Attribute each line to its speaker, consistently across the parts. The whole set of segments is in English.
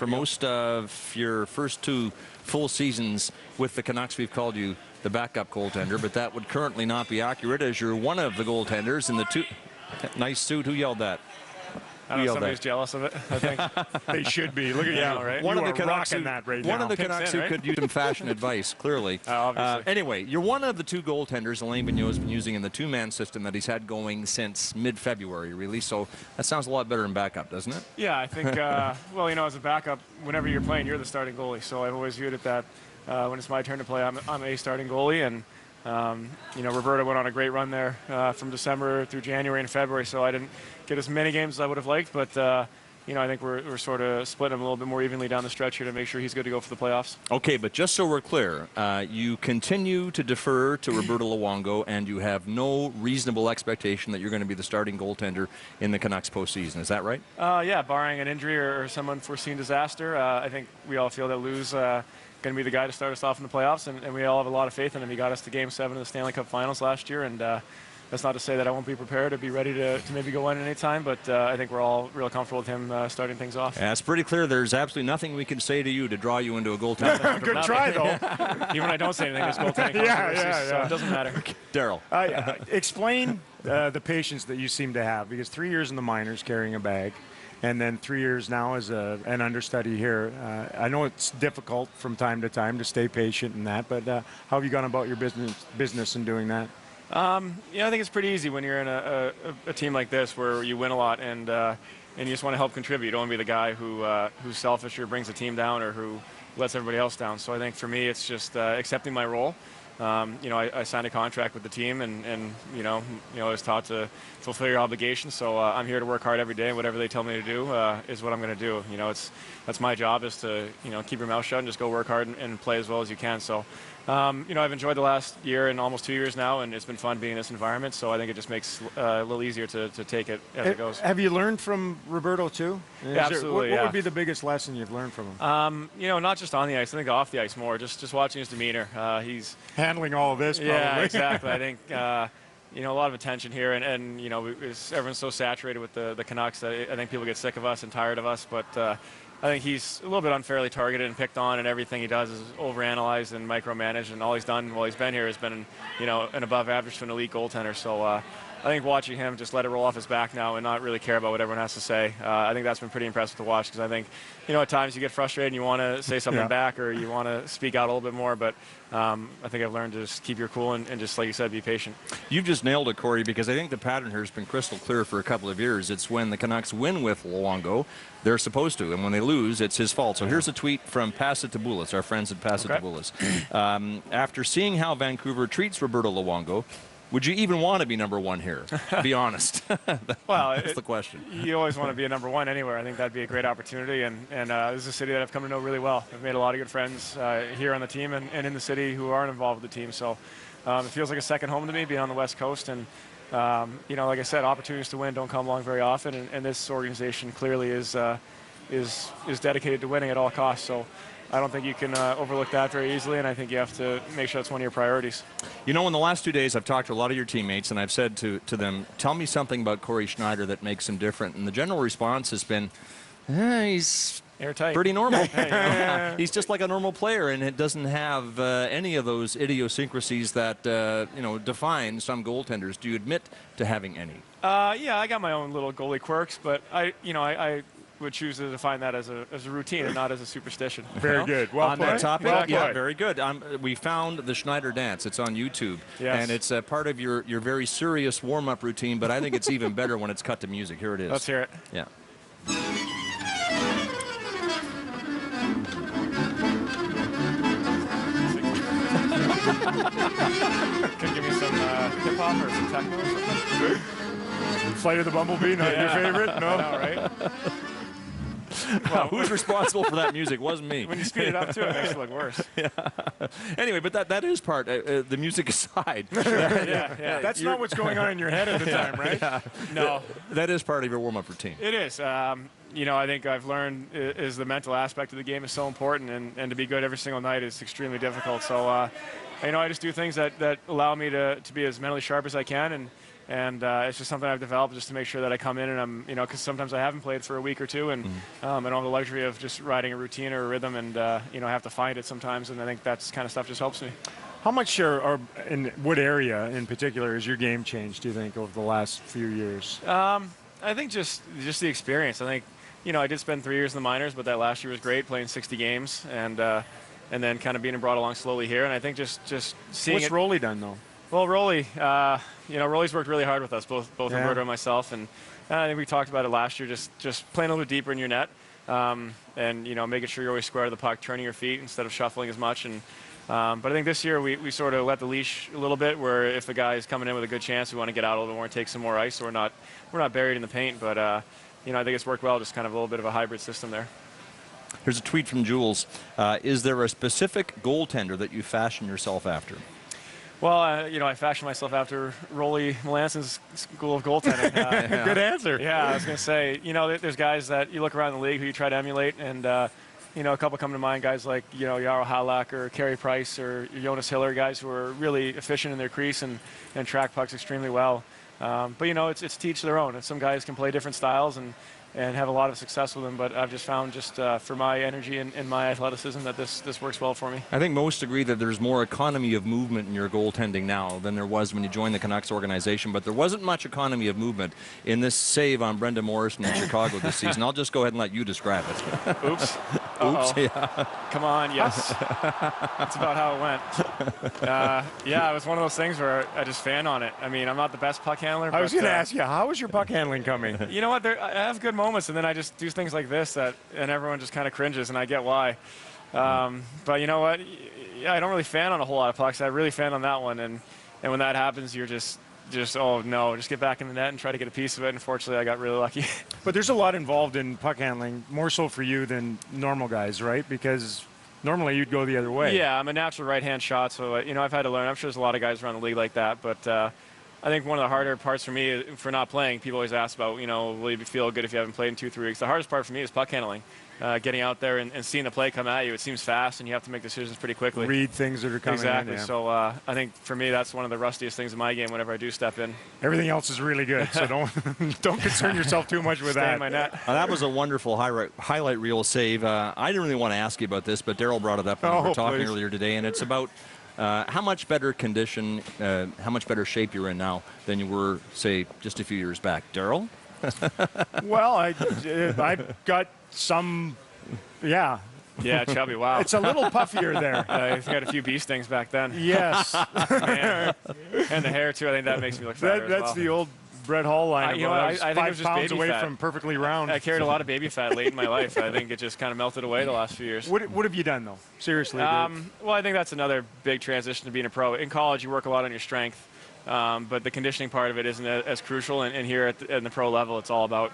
Speaker 1: For most of your first 2 full seasons with the Canucks, we've called you the backup goaltender, but that would currently not be accurate as you're one of the goaltenders in the 2. Nice suit. Who yelled that?
Speaker 2: I don't know, somebody's jealous of it, I think.
Speaker 3: They should be. Look at you,
Speaker 2: right?
Speaker 1: One
Speaker 3: you
Speaker 1: of the Canucks
Speaker 3: rocking that right now.
Speaker 1: One of the Canucks who could use some fashion advice, clearly.
Speaker 2: Obviously.
Speaker 1: Anyway, you're one of the 2 goaltenders Alain Vigneault has been using in the 2-man system that he's had going since mid-February, really. So that sounds a lot better than backup, doesn't it?
Speaker 2: Yeah, I think, well, you know, as a backup, whenever you're playing, you're the starting goalie. So I've always viewed it that when it's my turn to play, I'm a starting goalie. And, you know, Roberto went on a great run there from December through January and February. So I didn't get as many games as I would have liked. But, you know, I think we're sort of splitting him a little bit more evenly down the stretch here to make sure he's good to go for the playoffs.
Speaker 1: Okay, but just so we're clear, you continue to defer to Roberto Luongo, and you have no reasonable expectation that you're going to be the starting goaltender in the Canucks postseason. Is that right?
Speaker 2: Yeah, barring an injury or some unforeseen disaster, I think we all feel that Lou's going to be the guy to start us off in the playoffs, and we all have a lot of faith in him. He got us to Game 7 of the Stanley Cup Finals last year, and that's not to say that I won't be prepared to be ready to maybe go in at any time, but I think we're all real comfortable with him starting things off.
Speaker 1: Yeah, it's pretty clear there's absolutely nothing we can say to you to draw you into a goaltender.
Speaker 3: Good try, though.
Speaker 2: Even when I don't say anything, it's goaltending controversy, so it doesn't matter.
Speaker 1: Daryl.
Speaker 3: Explain the patience that you seem to have, because 3 years in the minors carrying a bag, and then 3 years now as an understudy here. I know it's difficult from time to time to stay patient in that, but how have you gone about your business in doing that?
Speaker 2: Yeah, I think it's pretty easy when you're in a team like this where you win a lot and you just want to help contribute. You don't want to be the guy who's selfish or brings the team down or who lets everybody else down. So I think for me it's just accepting my role. You know, I signed a contract with the team, and you know, I was taught to fulfill your obligations. So I'm here to work hard every day, and whatever they tell me to do is what I'm going to do. You know, that's my job, is to, you know, keep your mouth shut and just go work hard and play as well as you can. So, you know, I've enjoyed the last year and almost 2 years now, and it's been fun being in this environment. So I think it just makes it a little easier to take it as it goes.
Speaker 3: Have you learned from Roberto too?
Speaker 2: Yeah, absolutely.
Speaker 3: What would be the biggest lesson you've learned from him?
Speaker 2: You know, not just on the ice. I think off the ice more. Just watching his demeanor. He's
Speaker 3: handling all of this. Probably.
Speaker 2: Yeah, exactly. I think you know, a lot of attention here, and you know, everyone's so saturated with the Canucks that I think people get sick of us and tired of us. But I think he's a little bit unfairly targeted and picked on, and everything he does is overanalyzed and micromanaged. And all he's done while he's been here has been, you know, an above average to an elite goaltender. So I think watching him just let it roll off his back now and not really care about what everyone has to say, I think that's been pretty impressive to watch, because I think, you know, at times you get frustrated and you want to say something back, or you want to speak out a little bit more, but I think I've learned to just keep your cool and just, like you said, be patient.
Speaker 1: You've just nailed it, Cory, because I think the pattern here has been crystal clear for a couple of years. It's when the Canucks win with Luongo, they're supposed to, and when they lose, it's his fault. So here's a tweet from Pass It to Boulis, our friends at Pass It to Boulis. After seeing how Vancouver treats Roberto Luongo, would you even want to be #1 here? Be honest.
Speaker 2: Well,
Speaker 1: that's the question.
Speaker 2: You always want to be a #1 anywhere. I think that'd be a great opportunity, and this is a city that I've come to know really well. I've made a lot of good friends here on the team and in the city who aren't involved with the team. So it feels like a second home to me, being on the West Coast. And you know, like I said, opportunities to win don't come along very often, and this organization clearly is dedicated to winning at all costs. So I don't think you can overlook that very easily, and I think you have to make sure that's one of your priorities.
Speaker 1: You know, in the last 2 days, I've talked to a lot of your teammates, and I've said to them, tell me something about Cory Schneider that makes him different. And the general response has been, he's
Speaker 2: airtight,
Speaker 1: pretty normal. He's just like a normal player, and it doesn't have any of those idiosyncrasies that you know, define some goaltenders. Do you admit to having any?
Speaker 2: Yeah, I got my own little goalie quirks, but I would choose to define that as a routine and not as a superstition.
Speaker 3: Very good. Well
Speaker 1: on
Speaker 3: put.
Speaker 1: that topic,
Speaker 3: well
Speaker 1: yeah, very good. We found the Schneider dance. It's on YouTube, and it's part of your very serious warm-up routine. But I think it's even better when it's cut to music. Here it is.
Speaker 2: Let's hear it.
Speaker 1: Yeah.
Speaker 2: Can you give me some hip-hop or some techno or something?
Speaker 3: Flight of the Bumblebee, not your favorite? No,
Speaker 2: right?
Speaker 1: Well, who's responsible for that music? Wasn't me.
Speaker 2: When you speed it up, too, it makes it look worse.
Speaker 1: Yeah. Anyway, but that is part, the music aside.
Speaker 2: Yeah.
Speaker 3: That's not what's going on in your head at the time, right?
Speaker 1: Yeah.
Speaker 2: No.
Speaker 1: That is part of your warm-up routine.
Speaker 2: It is. You know, I think I've learned is the mental aspect of the game is so important, and to be good every single night is extremely difficult. So, you know, I just do things that allow me to be as mentally sharp as I can, and And it's just something I've developed just to make sure that I come in and I'm, because sometimes I haven't played for a week or two, and I don't have the luxury of just riding a routine or a rhythm, and I have to find it sometimes. And I think that's kind of stuff just helps me.
Speaker 3: How much, or in what area in particular, has your game changed, do you think, over the last few years?
Speaker 2: I think just the experience. I think, I did spend 3 years in the minors, but that last year was great, playing 60 games, and then kind of being brought along slowly here. And I think just seeing
Speaker 3: What's Rolly done, though?
Speaker 2: Well, Rolly, Rolly's worked really hard with us, both Roberto and myself, and I think we talked about it last year, just playing a little bit deeper in your net, and making sure you're always square to the puck, turning your feet instead of shuffling as much. And but I think this year we sort of let the leash a little bit, where if the guy's coming in with a good chance, we want to get out a little bit more and take some more ice, so we're not buried in the paint. But I think it's worked well, just kind of a little bit of a hybrid system there.
Speaker 1: Here's a tweet from Jules. Is there a specific goaltender that you fashion yourself after?
Speaker 2: Well, I fashioned myself after Rolly Melanson's school of goaltending.
Speaker 3: Good answer.
Speaker 2: Yeah, I was going to say, there's guys that you look around the league who you try to emulate, and a couple come to mind, guys like, Jarro Halak or Carey Price or Jonas Hiller, guys who are really efficient in their crease and track pucks extremely well. But, it's to each their own. And some guys can play different styles and have a lot of success with them. But I've just found for my energy and my athleticism that this works well for me.
Speaker 1: I think most agree that there's more economy of movement in your goaltending now than there was when you joined the Canucks organization. But there wasn't much economy of movement in this save on Brendan Morrison in Chicago this season. I'll just go ahead and let you describe it.
Speaker 2: Oops.
Speaker 1: Oops, yeah.
Speaker 2: Come on, yes. That's about how it went. Yeah, it was one of those things where I just fan on it. I mean, I'm not the best puck handler.
Speaker 3: I was going to ask you, how was your puck handling coming?
Speaker 2: You know what? I have good moments, and then I just do things like this and everyone just kind of cringes, and I get why. But you know what? Yeah, I don't really fan on a whole lot of pucks. I really fan on that one, and when that happens, you're just oh no, just get back in the net and try to get a piece of it. Unfortunately, I got really lucky.
Speaker 3: But there's a lot involved in puck handling, more so for you than normal guys, right? Because normally you'd go the other way.
Speaker 2: Yeah, I'm a natural right-hand shot, so I've had to learn. I'm sure there's a lot of guys around the league like that, but I think one of the harder parts for me for not playing, people always ask about, will you feel good if you haven't played in 2-3 weeks? The hardest part for me is puck handling. Getting out there and seeing the play come at you. It seems fast, and you have to make decisions pretty quickly.
Speaker 3: Read things that are coming
Speaker 2: exactly.
Speaker 3: in. Yeah.
Speaker 2: So I think for me, that's one of the rustiest things in my game whenever I do step in.
Speaker 3: Everything else is really good, so don't concern yourself too much with
Speaker 2: Stay
Speaker 3: that.
Speaker 2: in my net.
Speaker 1: That was a wonderful highlight reel save. I didn't really want to ask you about this, but Daryl brought it up when we were talking earlier today, and it's about how much better condition, how much better shape you're in now than you were, say, just a few years back. Daryl?
Speaker 3: Well, I've got some, yeah.
Speaker 2: Yeah, chubby, wow.
Speaker 3: It's a little puffier there.
Speaker 2: I had a few bee stings back then.
Speaker 3: Yes.
Speaker 2: Man. And the hair, too. I think that makes me look fatter
Speaker 3: That's
Speaker 2: as well.
Speaker 3: the old Brett Hall line.
Speaker 2: I think it
Speaker 3: 5
Speaker 2: was just
Speaker 3: pounds
Speaker 2: baby
Speaker 3: away
Speaker 2: fat.
Speaker 3: from perfectly round.
Speaker 2: I carried a lot of baby fat late in my life. I think it just kind of melted away the last few years.
Speaker 3: What have you done, though? Seriously.
Speaker 2: Well, I think that's another big transition to being a pro. In college, you work a lot on your strength, but the conditioning part of it isn't as crucial. And here at the pro level, it's all about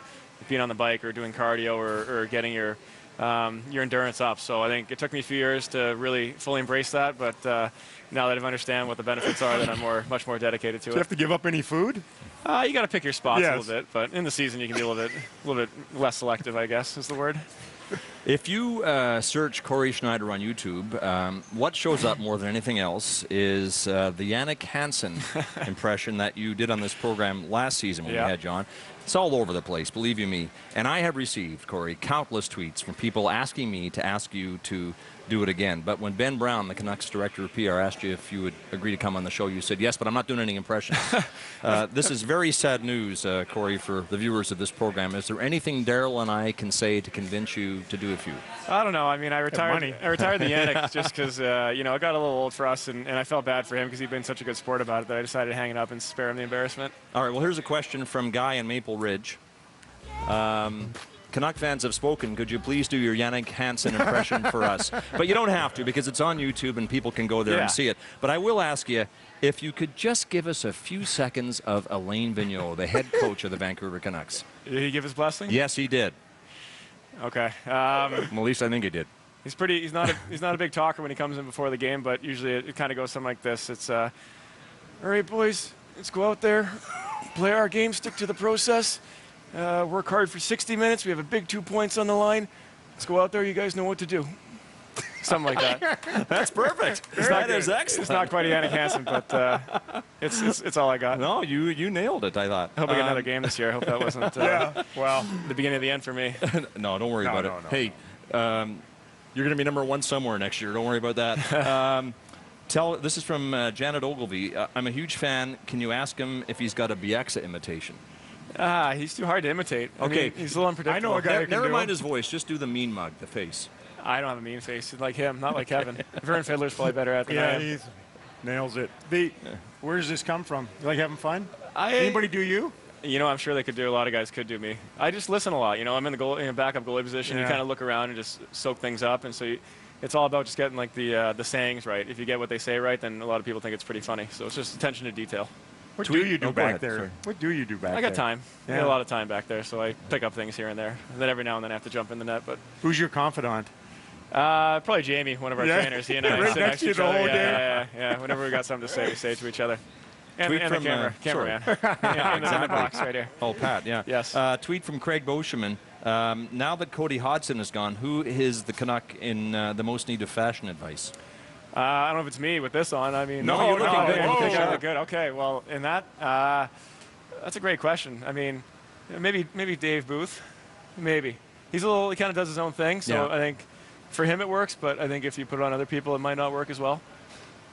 Speaker 2: being on the bike or doing cardio or getting your endurance up. So I think it took me a few years to really fully embrace that, but now that I understand what the benefits are, then I'm much more dedicated to it.
Speaker 3: Do you have to give up any food?
Speaker 2: You got to pick your spots
Speaker 3: Yes.
Speaker 2: a little bit, but in the season you can be a little bit less selective, I guess is the word.
Speaker 1: If you search Cory Schneider on YouTube, what shows up more than anything else is the Jannik Hansen impression that you did on this program last season when we had you on. It's all over the place, believe you me. And I have received, Cory, countless tweets from people asking me to ask you to do it again. But when Ben Brown, the Canucks director of PR, asked you if you would agree to come on the show, you said, yes, but I'm not doing any impressions. This is very sad news, Cory, for the viewers of this program. Is there anything Daryl and I can say to convince you to do a few?
Speaker 2: I don't know. I mean, I retired the Jannik just because, it got a little old for us, and I felt bad for him because he'd been such a good sport about it that I decided to hang it up and spare him the embarrassment.
Speaker 1: All right, well, here's a question from Guy in Maple Ridge. Canuck fans have spoken. Could you please do your Jannik Hansen impression for us? But you don't have to because it's on YouTube and people can go there and see it. But I will ask you if you could just give us a few seconds of Alain Vigneault, the head coach of the Vancouver Canucks.
Speaker 2: Did he give his blessing?
Speaker 1: Yes, he did.
Speaker 2: Okay.
Speaker 1: Well, at least I think he did.
Speaker 2: He's not a big talker when he comes in before the game, but usually it kind of goes something like this. It's all right, boys, let's go out there, play our game, stick to the process. Work hard for 60 minutes. We have a big 2 points on the line. Let's go out there. You guys know what to do. Something like that.
Speaker 1: That's perfect. That is excellent.
Speaker 2: It's not quite a Yannick Hansen, but it's all I got.
Speaker 1: No, you nailed it, I thought.
Speaker 2: I hope I get another game this year. I hope that wasn't
Speaker 3: Well,
Speaker 2: the beginning of the end for me.
Speaker 1: No, don't worry about it.
Speaker 3: No.
Speaker 1: Hey, you're going to be #1 somewhere next year. Don't worry about that. This is from Janet Ogilvy. I'm a huge fan. Can you ask him if he's got a Bieksa imitation?
Speaker 2: He's too hard to imitate.
Speaker 1: Okay.
Speaker 2: I mean, he's a little unpredictable.
Speaker 3: I know a guy who can
Speaker 1: Never
Speaker 3: do
Speaker 1: mind
Speaker 3: it.
Speaker 1: his voice. Just do the mean mug, the face.
Speaker 2: I don't have a mean face like him, not like Kevin. Vern Fiddler's probably better at it than I
Speaker 3: Yeah,
Speaker 2: am.
Speaker 3: he nails it. Where does this come from? You like having fun?
Speaker 2: I-
Speaker 3: Anybody do you?
Speaker 2: You know, I'm sure they could do. A lot of guys could do me. I just listen a lot. You know, I'm in the backup goalie position. You
Speaker 3: Yeah.
Speaker 2: kind of look around and just soak things up, and so it's all about just getting like the sayings right. If you get what they say right, then a lot of people think it's pretty funny. So it's just attention to detail.
Speaker 3: What do you do
Speaker 1: go
Speaker 3: back
Speaker 1: ahead,
Speaker 3: there?
Speaker 1: sorry.
Speaker 3: What do you do back there?
Speaker 2: I got time. I
Speaker 3: Yeah.
Speaker 2: got a lot of time back there, so I pick up things here and there. And then every now and then I have to jump in the net. But
Speaker 3: Who's your confidant?
Speaker 2: probably Jamie, one of our
Speaker 3: Yeah.
Speaker 2: trainers. He and I
Speaker 3: Right
Speaker 2: sit
Speaker 3: next
Speaker 2: next
Speaker 3: to
Speaker 2: to
Speaker 3: you
Speaker 2: each
Speaker 3: the
Speaker 2: other.
Speaker 3: whole
Speaker 2: Yeah. Whenever we got something to say, we say it to each other. And,
Speaker 1: Tweet
Speaker 2: and the
Speaker 1: from,
Speaker 2: cameraman. in the box right here.
Speaker 1: Oh, Pat, yeah.
Speaker 2: Yes.
Speaker 1: Tweet from Craig Boscheman. Now that Cody Hodgson is gone, who is the Canuck in the most need of fashion advice?
Speaker 2: I don't know if it's me with this on. I mean,
Speaker 1: No, you're looking good.
Speaker 2: You
Speaker 1: Whoa.
Speaker 2: think I look good? Okay, well, in that, that's a great question. I mean, maybe Dave Booth, maybe. He kind of does his own thing, so
Speaker 1: Yeah.
Speaker 2: I think for him it works, but I think if you put it on other people, it might not work as well.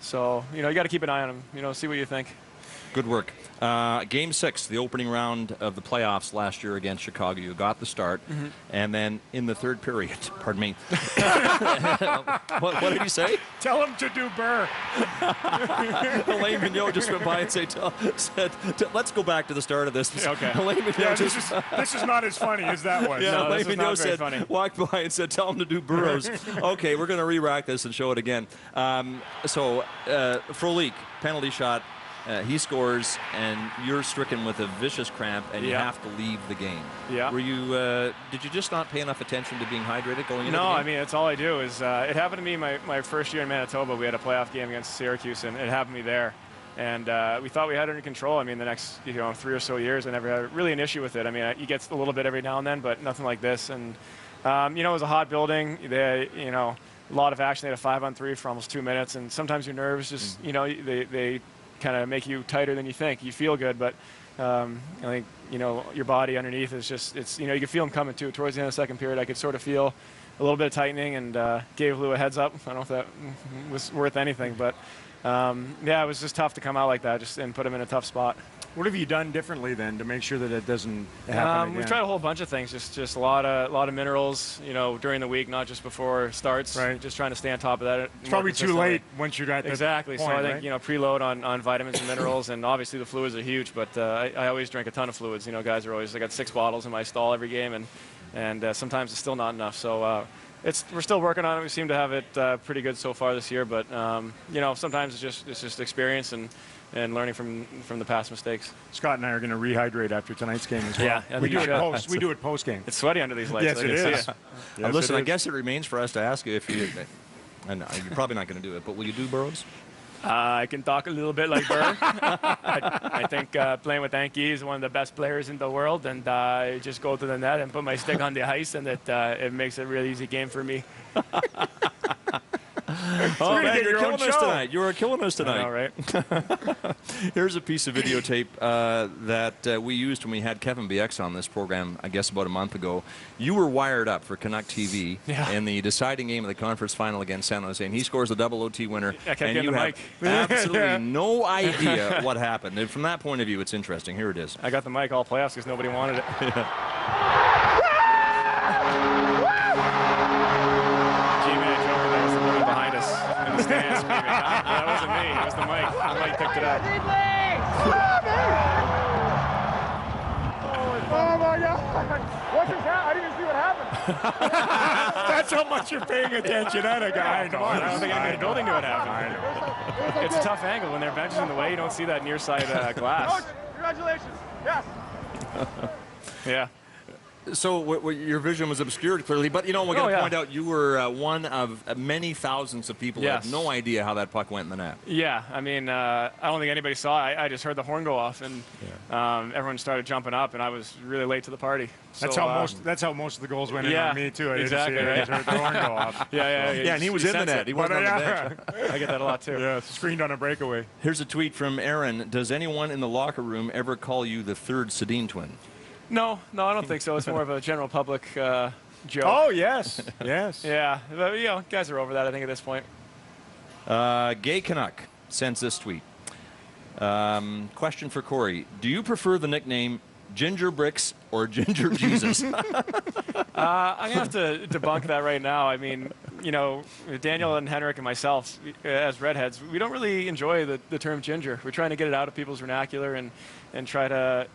Speaker 2: So, you got to keep an eye on him, see what you think.
Speaker 1: Good work. Game 6, the opening round of the playoffs last year against Chicago. You got the start, and then in the third period, pardon me. What did he say?
Speaker 3: Tell him to do Burr.
Speaker 1: Elaine Mignot just went by and said, let's go back to the start of this.
Speaker 2: Okay.
Speaker 1: Elaine Mignot
Speaker 3: Yeah,
Speaker 1: just...
Speaker 3: this is not as funny as that was.
Speaker 1: Yeah,
Speaker 2: No,
Speaker 1: Elaine
Speaker 2: this is not
Speaker 1: Mignot
Speaker 2: very
Speaker 1: said,
Speaker 2: funny.
Speaker 1: walked by and said, tell him to do Burrows. Okay, we're going to re-rack this and show it again. Frolik, penalty shot. He scores, and you're stricken with a vicious cramp, and you
Speaker 2: Yeah.
Speaker 1: have to leave the game.
Speaker 2: Yeah.
Speaker 1: Were you? Did you just not pay enough attention to being hydrated going into
Speaker 2: No,
Speaker 1: the game?
Speaker 2: I mean, it's all I do is it happened to me my first year in Manitoba. We had a playoff game against Syracuse, and it happened to me there. And we thought we had it under control. I mean, the next 3 or so years, I never had really an issue with it. I mean, you get a little bit every now and then, but nothing like this. And it was a hot building. They, a lot of action. They had a 5-on-3 for almost 2 minutes, and sometimes your nerves just, they kind of make you tighter than you think. You feel good, but I think your body underneath is just you can feel them coming too. Towards the end of the second period, I could sort of feel a little bit of tightening, and gave Lou a heads up. I don't know if that was worth anything, but it was just tough to come out like that, and put him in a tough spot.
Speaker 3: What have you done differently then to make sure that it doesn't happen again?
Speaker 2: We've tried a whole bunch of things, just a lot of minerals, during the week, not just before starts.
Speaker 3: Right.
Speaker 2: Just trying to stay on top of that.
Speaker 3: It's probably too late once you're at that
Speaker 2: Exactly.
Speaker 3: point,
Speaker 2: So I think
Speaker 3: right?
Speaker 2: preload on vitamins and minerals, and obviously the fluids are huge. But I always drink a ton of fluids. Guys are always. I got 6 bottles in my stall every game, and sometimes it's still not enough. So we're still working on it. We seem to have it pretty good so far this year, but sometimes it's just experience and learning from the past mistakes.
Speaker 3: Scott and I are going to rehydrate after tonight's game as well.
Speaker 2: Yeah, I
Speaker 3: we
Speaker 2: think
Speaker 3: do
Speaker 2: you
Speaker 3: it
Speaker 2: should.
Speaker 3: post. We do it post game.
Speaker 2: It's sweaty under these lights.
Speaker 3: Yes,
Speaker 2: I
Speaker 3: it
Speaker 2: can see
Speaker 3: is.
Speaker 2: it.
Speaker 3: Yes,
Speaker 1: Listen,
Speaker 3: it
Speaker 1: I
Speaker 3: is.
Speaker 1: guess it remains for us to ask you if you. And you're probably not going to do it, but will you do Burrows?
Speaker 2: I can talk a little bit like Burr. I think playing with Anki is one of the best players in the world, and I just go to the net and put my stick on the ice, and it makes it a real easy game for me.
Speaker 1: Oh, man,
Speaker 3: get
Speaker 1: you're
Speaker 3: your own
Speaker 1: killing us
Speaker 3: show.
Speaker 1: tonight. You are killing us tonight.
Speaker 2: All right.
Speaker 1: Here's a piece of videotape that we used when we had Kevin BX on this program, I guess about a month ago. You were wired up for Canuck TV in the deciding game of the conference final against San Jose, and he scores a double OT winner,
Speaker 2: I kept
Speaker 1: and
Speaker 2: getting
Speaker 1: you
Speaker 2: the
Speaker 1: have
Speaker 2: mic.
Speaker 1: absolutely no idea what happened. And from that point of view, it's interesting. Here it is.
Speaker 2: I got the mic all playoffs because nobody wanted it. G-Man Joker, that was the woman behind us in the stands screaming. That wasn't me. It was the mic. The mic picked it up.
Speaker 4: Oh my God! What's his hat? I didn't even see what happened.
Speaker 3: That's how much you're paying attention, that guy.
Speaker 2: Come on, I don't think anybody in the building knew what happened.
Speaker 3: I know.
Speaker 2: It's a tough angle when their bench is in the way. You don't see that near side glass.
Speaker 4: Coach, congratulations. Yes.
Speaker 2: Yeah.
Speaker 1: So your vision was obscured clearly, but we got to point out you were one of many thousands of people who have no idea how that puck went in the net.
Speaker 2: Yeah, I mean, I don't think anybody saw it. I just heard the horn go off, and everyone started jumping up, and I was really late to the party. So,
Speaker 3: that's how most of the goals went in
Speaker 2: yeah,
Speaker 3: on me too. I
Speaker 2: exactly,
Speaker 3: didn't see it.
Speaker 2: right?
Speaker 3: I just heard the horn go off.
Speaker 2: Yeah,
Speaker 1: and he was in the net. He wasn't on the bench.
Speaker 2: I get that a lot too.
Speaker 3: Yeah, screened on a breakaway.
Speaker 1: Here's a tweet from Aaron. Does anyone in the locker room ever call you the third Sedin twin?
Speaker 2: No, I don't think so. It's more of a general public joke.
Speaker 3: Oh, yes. Yes.
Speaker 2: Yeah, but, guys are over that, I think, at this point.
Speaker 1: Gay Canuck sends this tweet. Question for Cory. Do you prefer the nickname Ginger Bricks or Ginger Jesus?
Speaker 2: I'm going to have to debunk that right now. I mean, Daniel and Henrik and myself, as redheads, we don't really enjoy the term ginger. We're trying to get it out of people's vernacular and try to,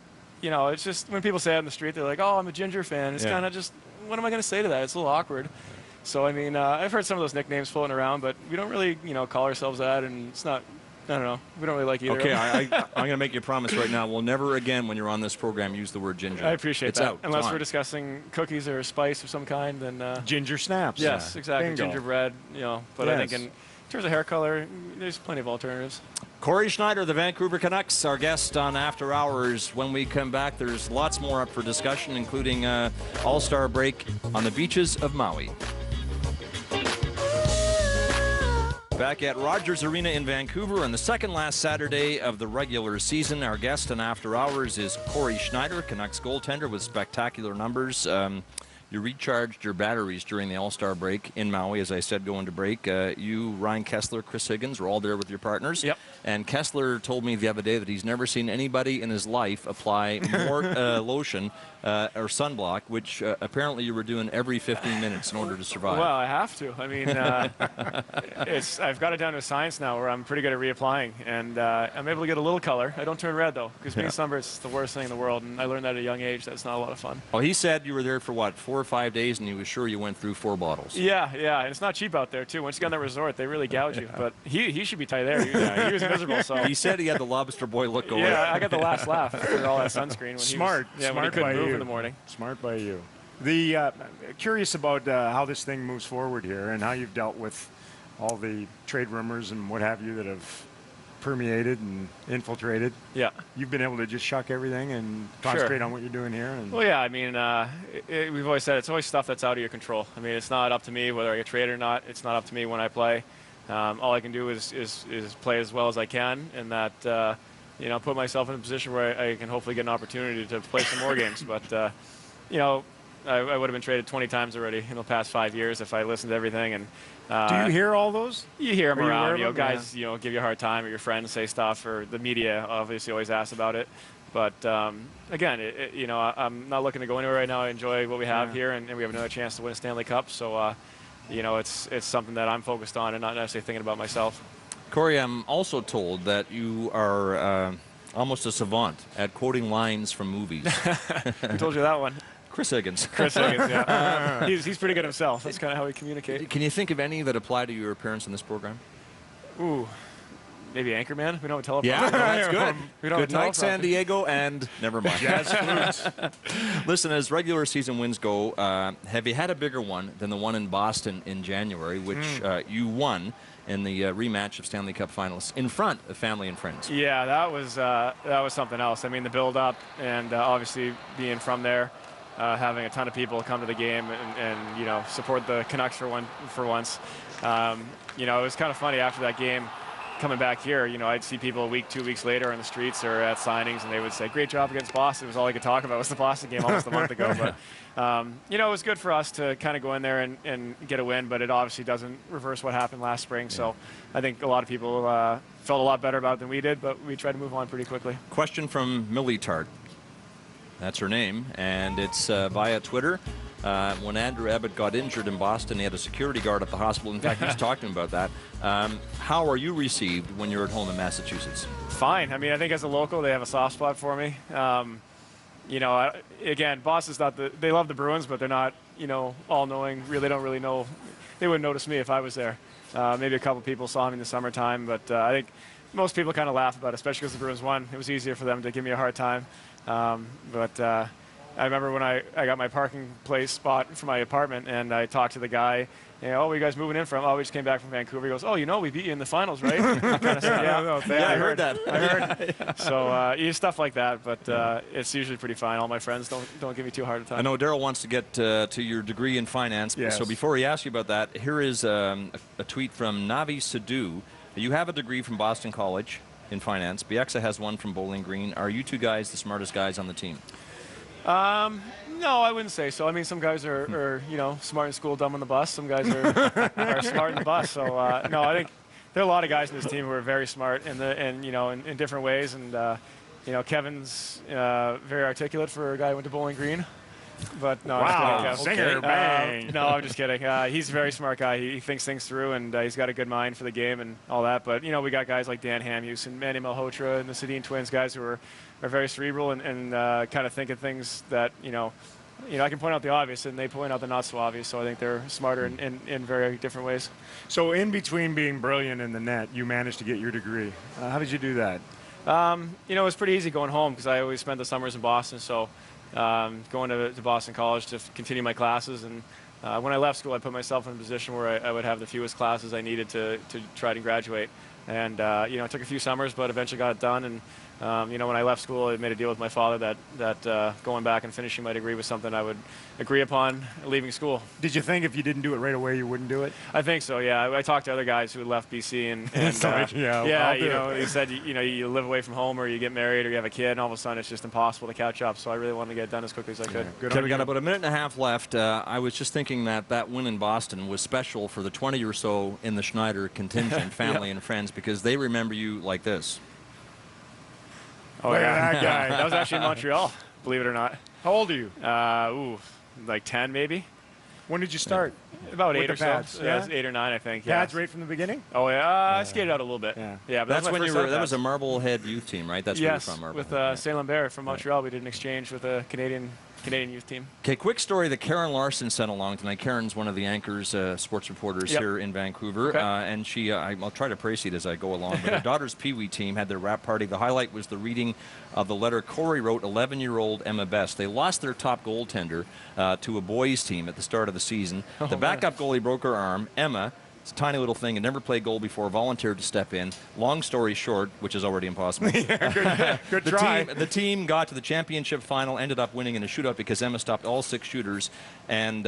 Speaker 2: it's just when people say it on the street, they're like, oh, I'm a Ginger fan. It's kind of just, what am I going to say to that? It's a little awkward. So, I mean, I've heard some of those nicknames floating around, but we don't really, call ourselves that, and it's not, I don't know. We don't really like either.
Speaker 1: Okay, I'm going to make you a promise right now. We'll never again, when you're on this program, use the word ginger.
Speaker 2: I appreciate that.
Speaker 1: Out.
Speaker 2: Unless we're discussing cookies or spice of some kind, then
Speaker 3: ginger snaps.
Speaker 2: Yes, exactly.
Speaker 3: Bingo.
Speaker 2: Gingerbread. But I think in terms of hair color, there's plenty of alternatives.
Speaker 1: Cory Schneider, the Vancouver Canucks, our guest on After Hours. When we come back, there's lots more up for discussion, including All-Star break on the beaches of Maui. Back at Rogers Arena in Vancouver on the second last Saturday of the regular season. Our guest on After Hours is Cory Schneider, Canucks goaltender with spectacular numbers. You recharged your batteries during the All-Star break in Maui, as I said, going to break. You, Ryan Kessler, Chris Higgins were all there with your partners.
Speaker 2: Yep.
Speaker 1: And Kessler told me the other day that he's never seen anybody in his life apply more lotion or sunblock, which apparently you were doing every 15 minutes in order to survive.
Speaker 2: Well, I have to. I mean, I've got it down to a science now where I'm pretty good at reapplying, and I'm able to get a little color. I don't turn red, though, because being sunburned is the worst thing in the world, and I learned that at a young age. That's not a lot of fun.
Speaker 1: Well, he said you were there for, 4 or 5 days, and he was sure you went through 4 bottles.
Speaker 2: Yeah, and it's not cheap out there, too. Once you get on that resort, they really gouge you. But he should be tight there. He was miserable. So
Speaker 1: he said he had the lobster boy look going.
Speaker 2: Yeah, I got the last laugh for all that sunscreen. When
Speaker 3: Smart.
Speaker 2: He was,
Speaker 3: Smart
Speaker 2: when he couldn't
Speaker 3: by
Speaker 2: move
Speaker 3: you.
Speaker 2: in the morning.
Speaker 3: Smart by you. Curious about how this thing moves forward here and how you've dealt with all the trade rumors and what have you that have permeated and infiltrated.
Speaker 2: Yeah.
Speaker 3: You've been able to just shuck everything and concentrate on what you're doing here. And
Speaker 2: well, yeah, I mean, we've always said it's always stuff that's out of your control. I mean, it's not up to me whether I get traded or not. It's not up to me when I play. All I can do is play as well as I can, and that put myself in a position where I can hopefully get an opportunity to play some more games. But I would have been traded 20 times already in the past 5 years if I listened to everything. And
Speaker 3: do you hear all those?
Speaker 2: You hear them around. Guys,
Speaker 3: Yeah.
Speaker 2: give you a hard time, or your friends say stuff, or the media obviously always asks about it. But again, I'm not looking to go anywhere right now. I enjoy what we have here, and we have another chance to win a Stanley Cup. So, it's something that I'm focused on, and not necessarily thinking about myself.
Speaker 1: Cory, I'm also told that you are almost a savant at quoting lines from movies.
Speaker 2: Who told you that one?
Speaker 1: Chris Higgins.
Speaker 2: Chris Higgins, yeah. He's pretty good himself. That's kind of how we communicate.
Speaker 1: Can you think of any that apply to your appearance in this program?
Speaker 2: Ooh, maybe Anchorman. We don't have a teleprompter.
Speaker 1: Yeah, that's good.
Speaker 2: We don't
Speaker 1: Good
Speaker 2: have a
Speaker 1: night, San
Speaker 2: teleprompter.
Speaker 1: Diego, and never mind.
Speaker 3: Yes,
Speaker 1: Listen, as regular season wins go, have you had a bigger one than the one in Boston in January, which you won in the rematch of Stanley Cup finalists in front of family and friends?
Speaker 2: Yeah, that was something else. I mean, the build-up, and obviously being from there, having a ton of people come to the game and support the Canucks for once. It was kind of funny after that game. Coming back here, I'd see people a week, 2 weeks later on the streets or at signings, and they would say, "Great job against Boston." It was all I could talk about was the Boston game almost a month ago. But, it was good for us to kind of go in there and get a win, but it obviously doesn't reverse what happened last spring. Yeah. So I think a lot of people felt a lot better about it than we did, but we tried to move on pretty quickly.
Speaker 1: Question from Millie Tart. That's her name, and it's via Twitter. When Andrew Abbott got injured in Boston, he had a security guard at the hospital. In fact, he was talking about that. How are you received when you're at home in Massachusetts?
Speaker 2: Fine. I mean, I think as a local, they have a soft spot for me. Again, Boston's not they love the Bruins, but they're not, all-knowing. Really don't really know. They wouldn't notice me if I was there. Maybe a couple people saw me in the summertime, but I think most people kind of laugh about it, especially because the Bruins won. It was easier for them to give me a hard time. I remember when I got my parking place spot for my apartment, and I talked to the guy. Oh, where are you guys moving in from? Oh, we just came back from Vancouver. He goes, oh, we beat you in the finals, right? I kind of said, yeah,
Speaker 1: I heard that.
Speaker 2: I heard. So stuff like that, but it's usually pretty fine. All my friends don't give me too hard a time.
Speaker 1: I know Daryl wants to get to your degree in finance,
Speaker 3: yes.
Speaker 1: So before he asks you about that, here is a tweet from Navi Sadhu. You have a degree from Boston College in finance. Bieksa has one from Bowling Green. Are you two guys the smartest guys on the team?
Speaker 2: No, I wouldn't say so. I mean, some guys are smart in school, dumb on the bus. Some guys are smart in the bus. So no, I think there are a lot of guys in this team who are very smart in different ways. And Kevin's very articulate for a guy who went to Bowling Green. But no,
Speaker 3: wow,
Speaker 2: I'm just kidding,
Speaker 3: singer, bang.
Speaker 2: no, I'm just kidding. He's a very smart guy. He thinks things through, and he's got a good mind for the game and all that. But we got guys like Dan Hamhuis and Manny Malhotra and the Sedin twins, guys who are very cerebral and kind of think of things that I can point out the obvious, and they point out the not so obvious. So I think they're smarter in very different ways.
Speaker 3: So in between being brilliant in the net, you managed to get your degree. How did you do that?
Speaker 2: It was pretty easy going home because I always spent the summers in Boston. So going to Boston College to continue my classes, and when I left school, I put myself in a position where I would have the fewest classes I needed to try to graduate. And it took a few summers, but eventually got it done. And when I left school, I made a deal with my father that going back and finishing my degree was something I would agree upon leaving school.
Speaker 3: Did you think if you didn't do it right away, you wouldn't do it?
Speaker 2: I think so, yeah. I talked to other guys who had left BC, and he said, you live away from home, or you get married, or you have a kid, and all of a sudden it's just impossible to catch up. So I really wanted to get it done as quickly as I could.
Speaker 1: Okay, we got about a minute and a half left. I was just thinking that win in Boston was special for the 20 or so in the Schneider contingent, family and friends, because they remember you like this.
Speaker 2: Oh, yeah, that guy. That was actually in Montreal, believe it or not.
Speaker 3: How old are you?
Speaker 2: Like 10 maybe.
Speaker 3: When did you start?
Speaker 2: About
Speaker 3: With
Speaker 2: 8
Speaker 3: the
Speaker 2: or so.
Speaker 3: pads,
Speaker 2: Yeah,
Speaker 3: yeah?
Speaker 2: it was 8 or 9, I think.
Speaker 3: Pads right from the beginning?
Speaker 2: Oh, yeah. I skated out a little bit.
Speaker 3: Yeah.
Speaker 2: But
Speaker 1: That's when
Speaker 2: my
Speaker 1: you
Speaker 2: first
Speaker 1: were.
Speaker 2: set
Speaker 1: That was a
Speaker 2: pads.
Speaker 1: Marblehead youth team, right? That's
Speaker 2: Yes,
Speaker 1: where you're from,
Speaker 2: with
Speaker 1: Marblehead.
Speaker 2: Saint Lambert from Montreal. We did an exchange with a Canadian youth team.
Speaker 1: Okay, quick story that Karen Larson sent along tonight. Karen's one of the anchors, sports reporters here in Vancouver, and she, I'll try to praise it as I go along, but her daughter's Pee Wee team had their wrap party. The highlight was the reading of the letter Cory wrote 11-year-old Emma Best. They lost their top goaltender to a boys team at the start of the season. The backup goalie broke her arm. Emma, it's a tiny little thing, had never played goal before, volunteered to step in. Long story short, which is already impossible.
Speaker 3: Good try.
Speaker 1: The team got to the championship final, ended up winning in a shootout because Emma stopped all 6 shooters. And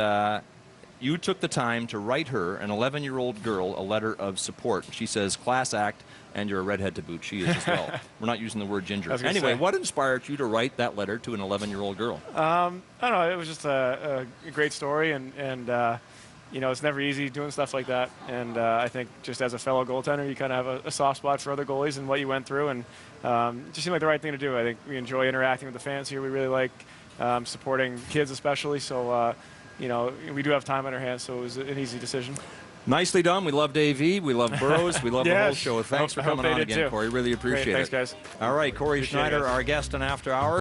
Speaker 1: you took the time to write her, an 11-year-old girl, a letter of support. She says, class act, and you're a redhead to boot. She is as well. We're not using the word ginger. Anyway, what inspired you to write that letter to an 11-year-old girl?
Speaker 2: I don't know. It was just a great story, and it's never easy doing stuff like that. And I think just as a fellow goaltender, you kind of have a soft spot for other goalies and what you went through. And it just seemed like the right thing to do. I think we enjoy interacting with the fans here. We really like supporting kids especially. So, we do have time on our hands, so it was an easy decision.
Speaker 1: Nicely done. We love AV. We love Burrows. We love the whole show. Thanks for coming on again, Cory. Really appreciate it.
Speaker 2: Thanks, guys.
Speaker 1: All right, Cory Schneider, our guest on After Hours.